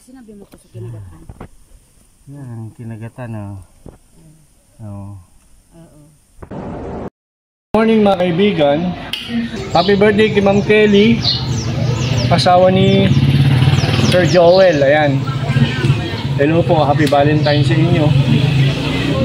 Sinabi mo ko sa kinagatan. Yan, kinagatan Oo. Morning mga kaibigan. Happy birthday kay Ma'am Kelly, asawa ni Sir Joel. Ayan. Hello po, happy Valentine sa inyo.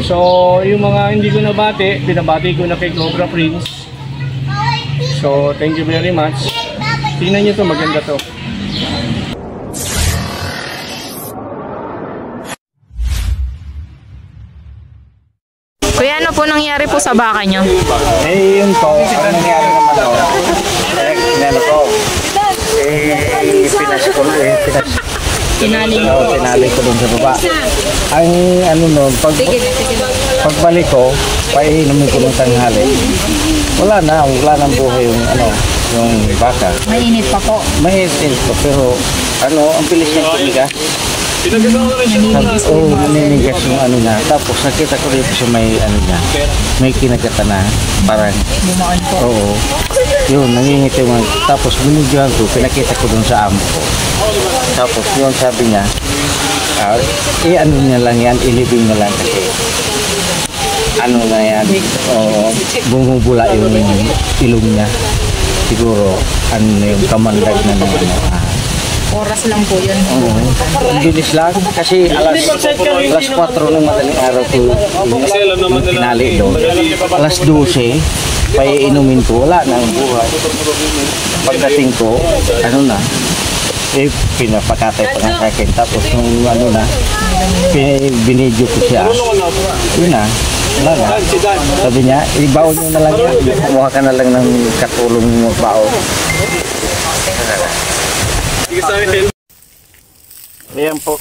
So, yung mga hindi ko nabati, pinabati ko na kay Cobra Prince. So, thank you very much. Tingnan nyo to, maganda to. Kuya, ano po nangyari po sa baka nyo? Eh, yun po, ang nangyari naman ako. Pinano ko. Pinali ko dun sa baba. Ang ano nun, pagbalik ko, painumin ko ng tanghali. Wala nang buhay yung baka. Mainit pa po. Mainit pa, pero ang bilis niyang tumigas. Naninigas yung niya. Tapos nakita ko dito siya may kinagatan na parang bumaon po. Oo. Yun, nangingiti mo. Tapos binigyan ko, pinakita ko dun sa amo ko. Tapos yun sabi niya, niya lang yan, ilibing na lang kasi na yan, bumubula yung ilong niya. Siguro, yung kamandag na Oras lang po yun. Bilis lang kasi alas 4 ng madaling araw ko pinali doon. Alas 12, paiinumin ko, wala na ang buhay. Pagdating ko, pinapakatay pa nga sa akin. Tapos nung binidyo ko siya, yun na. Wala na. Sabi niya, ibaon nyo na lang yan. Kumuha ka na lang ng katulong mo baon. Ayan po,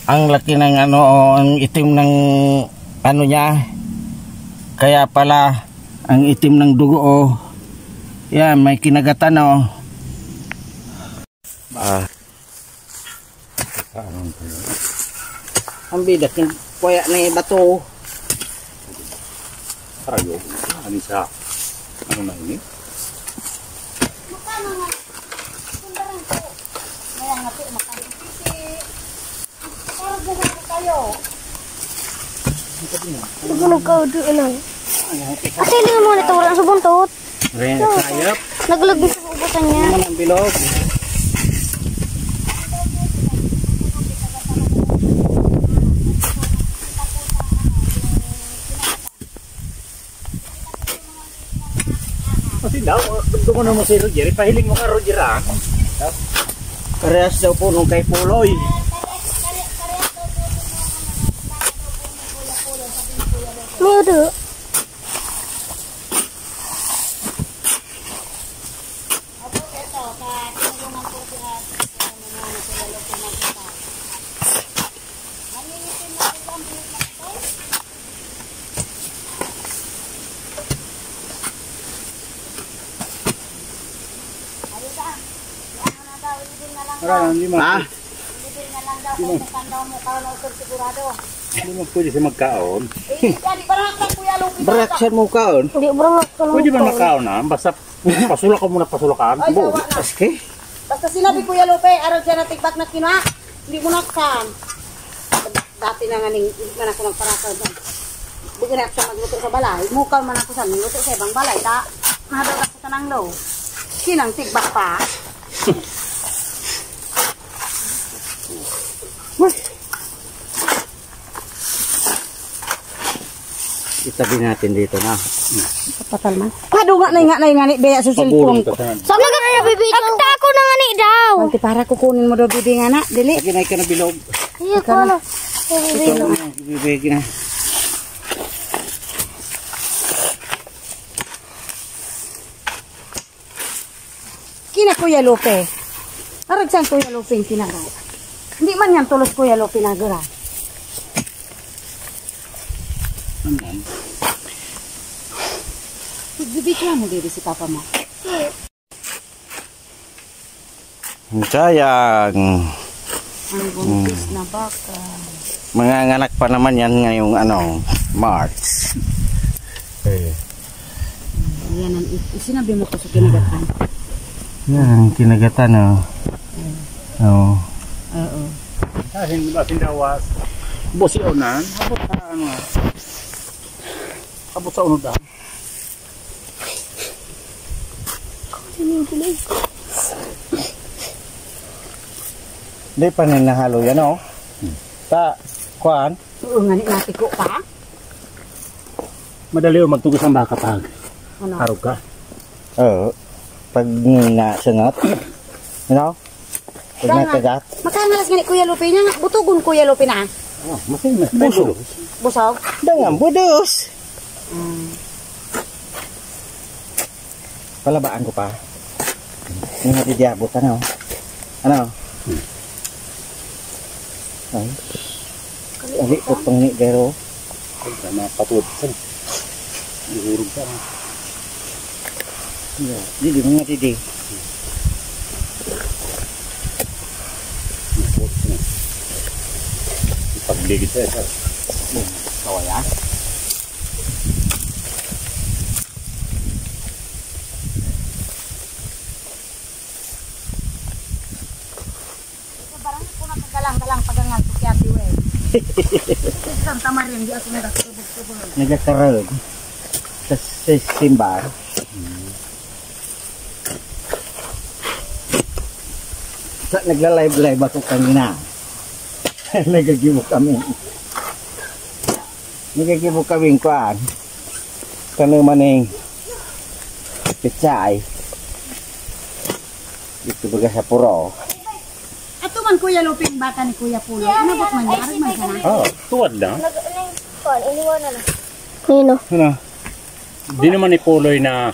ang laki ng ang itim ng niya. Kaya pala ang itim ng dugo Yan, may kinagatan Ang bidak yung kuya na bato. Arayo, sa na ini? Nagulog ka doon lang. Ate, hindi mo na ito. Wala sa buntot. Nagulog din sa ubusan niya. Ano ang bilog? Kasi daw, gusto ko naman si Roger. Pahiling mo ka, Roger, Parehas daw po nung kay Puloy. Meron. Ha? Hindi mo pwede siya magkaon. Beraksan mo kaon? Hindi, bro. Pwede ba nakaon Basta pasulak ko muna pasulakan. Okay. Basta sinabi Kuya Lupe, araw siya na tigbak na kinuha. Hindi mo naksan. Dati na nga man ako nagparasal. Bigyan ako sa magluto sa balay. Mukaw man ako sa magluto sa ibang balay. Nahadal ako sa nang low. Sinang tigbak pa. Itabi natin dito na. Patal man. Padunga na nga ni Bea sa cellphone ko. Sama ka na bibig. Ako na nga ni daw. Manti para kukunin mo daw bibi nga na. Dili. Ginay ka na bilog. Iya ko na. Bibig na. Kina Kuya Lupe. Arag saan Kuya Lupe yung tinaga. Hindi man yan tulos Kuya Lupe nagara. Bibigyan mo dito si Papa mo. Sayang. Ang buntis na baka. Manganganak pa naman yan ngayong March. Yan ang sinabi mo ko sa kinagatan. Yan, kinagatan Oo. Hindi ba sindawas? Busi unan, abot sa ano. Abot sa unod. Hindi pa nahalo yan oh. Sa kuan. Oo nga natin ko pa. Madali o magtugos ang baka pag Ano? harog ka. Oo. Pag nasunot. Ano? Pag nakagat. Makangalas nga ni Kuya Lupe niya nga. Butugon Kuya Lupe na. Masing mas buso. Busog. Dengan budos. Palabaan ko pa. Ini nga diabot ano? Ano? Ay. Ali ko pang ni pero Sama patut. Ihurog ka. di mga didi. Pagligid sa isa. Kawaya. Barang ko na kagalang-galang pagangal ko kaya diwe. Isang tamarin di ako nagtubog-tubog. Nagkakarag sa simbar. Sa nagla-live ako kanina. Nagagibok kami. Nagagibok kami kuan. Kano maning pitsay. Dito baga sa puro. Ato man Kuya Lupe yung bata ni Kuya Pulo. Inabot man niya. Arag man ka na. Oh, tuwad lang. Nino? Ano? Di naman ni Puloy na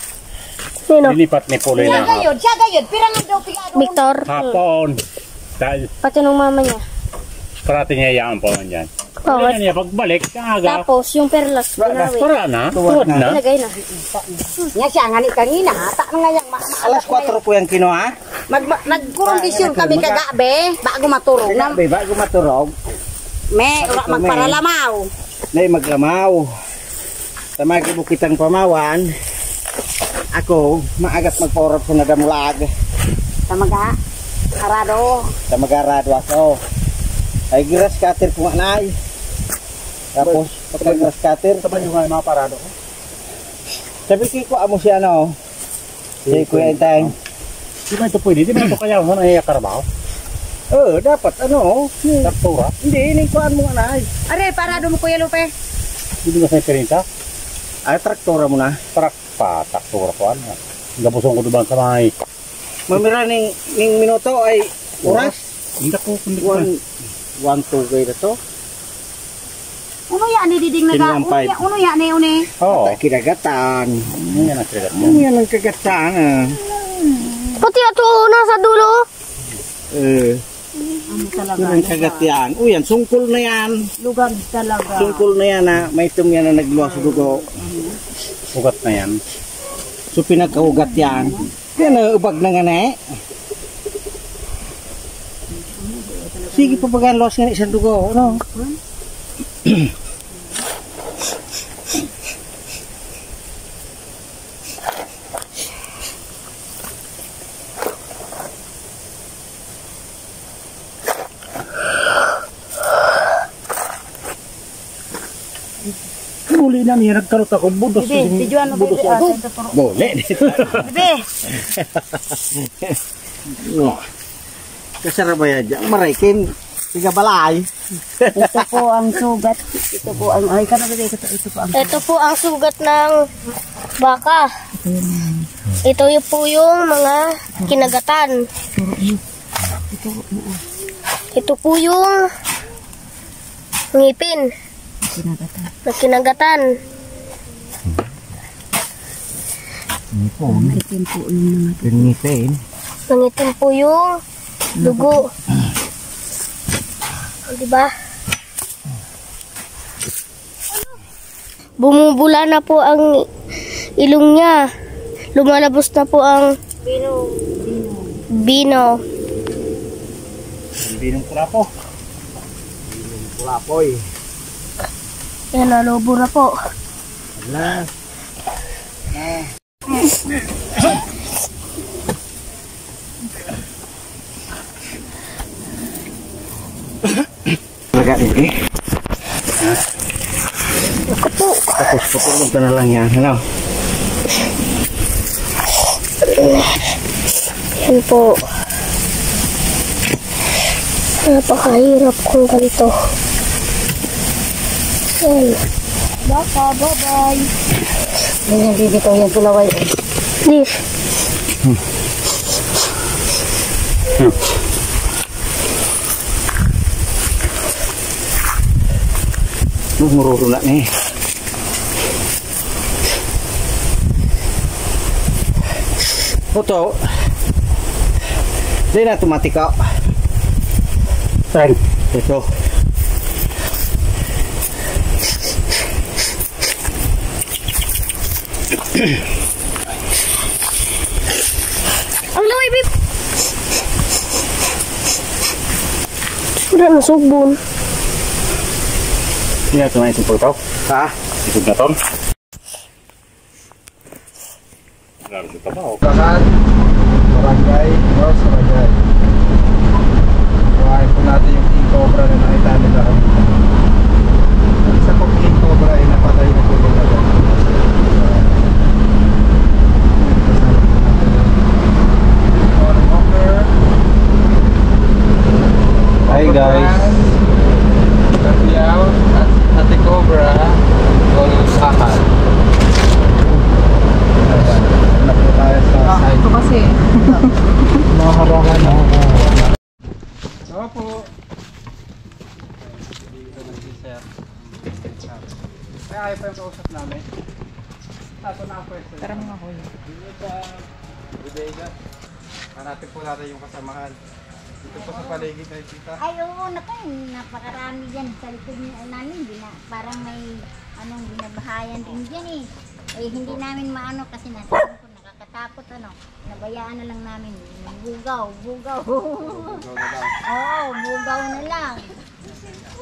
Nino? dinipat ni Puloy Siya na gayod. Siya gayod. Pirang nga daw pigado. Victor? hapon. Dahil Pati nung mama niya. parating niya yaan pa man yan. Oh, Kaya niya pagbalik, kaga. tapos yung perlas, binawi. Para na, tuwad na. Ilagay na. Nga siya nga ni kanina. Tak na nga yung Alas 4 po yung kinuha. Nagkondisyon kami kagabi. Bago maturog. Na, Sabi, bago maturog, may magparalamaw. na maglamaw. Tamagi bukitang pamawan. Ako, maagat magporap sa nadamulag. Tamaga. Arado. Tamagarado ako. Ay grass cutter ko nga nay. Tapos, pag grass cutter, Sabi nyo nga yung mga parado ko. sabi ko amo siya no. Si Kuya Intay. Di ba ito pwede? Di ba ito kaya mo na iyakarbaw? Dapat ano. Taktura? Hindi, inikuan mo nga nay. Are, parado mo Kuya Lupe. Hindi ba sa perinta? Ay, traktora mo na. Tarak pa, taktura ko ano. Gabusong ko doon sa mga Mamira ning minuto ay oras. Hindi ko kundi ko. 1-2 kayo na to. Uno ya ni diding naga. Sinampay. Uno ya ni une. Oo. Ay, kinagatan. Hindi yan ang sila. Ano yan ang kagatan ah. Pati ato nasa dulo. Ano talaga? Yan ang kagat yan. Yan, sungkol na yan. Lugag talaga. Sungkol na yan na may itom yan na nagluwa sa dugo. Ugat na yan. So pinagkaugat yan. Yan na ubag na nga na eh. Sige pa bagan luwas nga isang dugo. Ano? Muli na niya nagkarot ako. Budos. Bibi, videoan mo bibi. Boleh. Bibi. Kasarap ba yan dyan? Maraikin. Tiga balay. Ito po ang sugat. Ito po ang ay kana bibi ito po ang. Ito po ang sugat ng baka. Ito yung po yung mga kinagatan. Ito po yung ngipin na kinagatan. Itim po yung mga Ngipin. Nangitim po yung dugo. Diba? Bumubula na po ang ilong niya. Lumalabos na po ang bino. Binong kulapo. Kulapoy. Yan, nalobo na po. Wala. dagat ini. Tapos patulog ka na lang yan. Ano? Yan po. Napakahirap kung ganito. Yan. Baka, bye-bye. Ganyan, bibitaw yan tulaway. This. Mururo na nih. Foto. Di na tumatika. Saan? Ito. Ang laway, babe. Sudah nasubon. Ini na tumayin sa pultaw. Ha? Isog na ton. Grabe sa tabaw. Kahan, barangay, North Barangay. Kuhain po natin yung king cobra na nakita nila. Isa pong king cobra ay napatay na po nila. Hi guys. Kapiyaw at Ate Cobra o Kahan. Anak po tayo sa side. Ito kasi. Maharangan na ako. Saka po. Kaya ayaw pa yung kausap namin. Tato na ako eh. Tara mga kuya. Dito sa Bodega. Hanapin po natin yung kasamahan. Dito po sa paligid na kita. Ay, oo, napakarami dyan sa likod namin. Parang may binabahayan din dyan eh. Eh, hindi namin maano kasi nasabi ko nakakatakot nabayaan na lang namin. Bugaw. Bugaw na lang. Oo, bugaw na lang.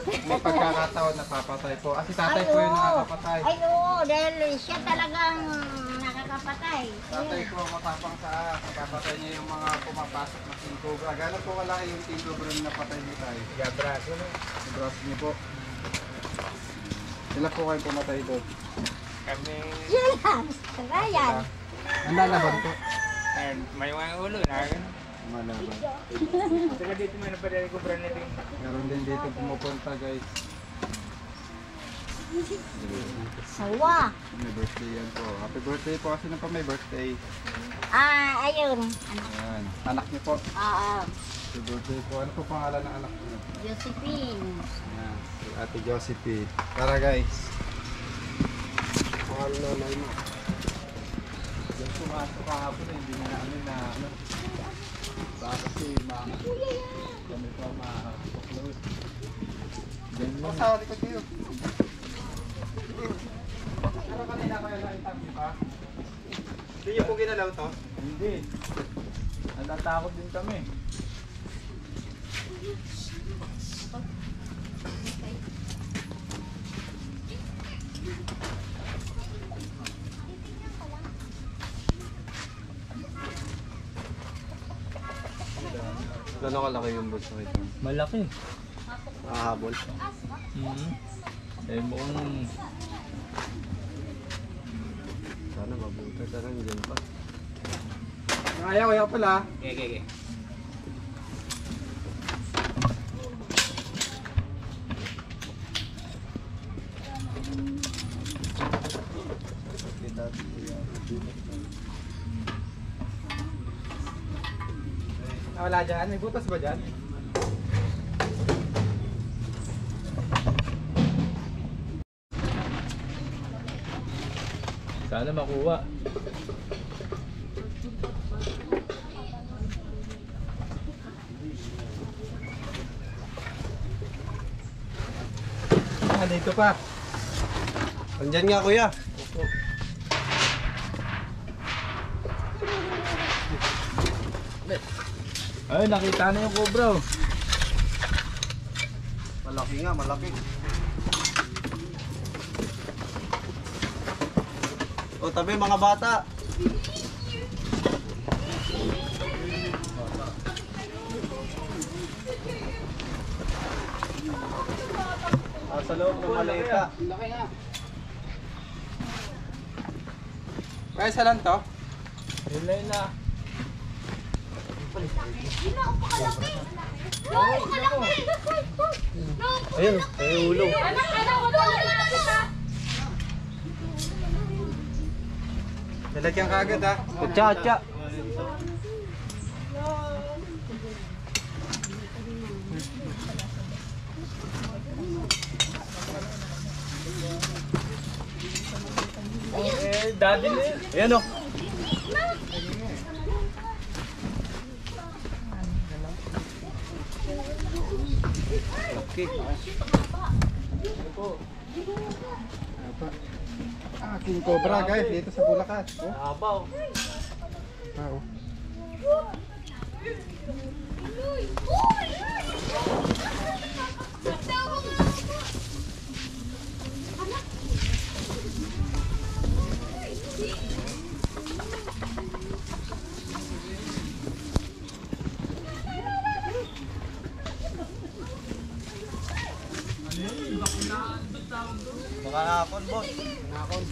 May pagkakataon napapatay po. Kasi tatay po yung nakakapatay. Ay, oo, dahil siya talagang nakakapatay. Tatay ko matapang sa kapatay niya yung mga pumapasok na king cobra. Gano'n po kalaki yung king cobra na napatay niyo tayo? Braso na. Braso niyo po. Sila po kayo pumatay doon? Kami, Siya lang, kagayan. Ang lalaban po. may mga ulo na gano'n. Malaban. Saka dito may napadali ko brand natin. Meron din dito pumupunta guys. Sawa. May birthday yan po. Happy birthday po kasi na pa may birthday. Ayun. Ayan. Anak niyo po. Happy birthday po. Ano po pangalan ng anak niyo? Josephine. Ayan. Si Ate Josephine. Tara guys. Mahal na nanay mo. Yan pumasok kahapon eh. Hindi na namin na ano. Baka kasi kami pa ma-close. Ganyan. Sa likod kayo. Ano kanina kayo na-interview di ba? Hindi niyo po ginalaw to? Hindi. Natatakot din kami. Gano'n kalaki yung boss mo ito? Malaki. Hahabol. Eh mukhang Sana mabuta. Sana dyan pa. Ayaw pala. Okay. Wala dyan. May butas ba dyan? sana makuha. Dito pa. Andyan nga kuya. Ay, nakita na yung cobra. Malaki nga, malaki. O tabi mga bata. sa loob ng maleta. Laki nga. Kaya isa lang to? Relay na. Ayun, ay ulo. Lalagyan ka agad ha. Cha-cha. Daddy na yun. Ayan o. Okay. King Cobra guys, dito sa Bulacan. Abaw. Oo. Baka nakakon, boss. Nakakon.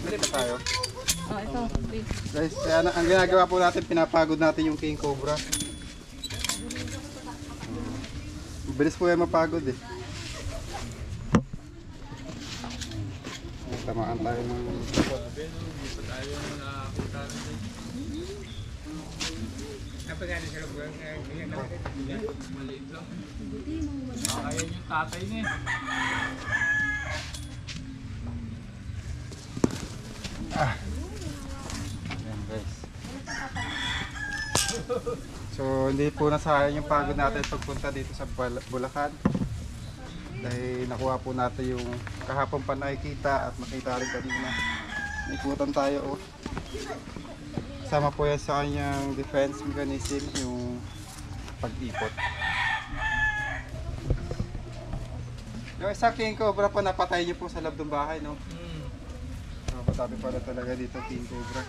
Clip tayo. Ito. Guys, kaya ang ginagawa po natin, pinapagod natin yung King Cobra. Mabilis po yan mapagod eh. Tamaan tayo ng... Napagano siya lang maliit lang. Kaya yung tatay niya. Ayan guys. So hindi po nasayang yung pagod natin pagpunta dito sa Bulacan. Dahil nakuha po natin yung kahapon pa nakikita at makita rin kanina. Ikutan tayo oh. Sama po yan sa kanyang defense mechanism, yung pag-ipot. Yung isa King Cobra pa napatay niyo po sa loob ng bahay, no? Napatabi pala talaga dito King Cobra.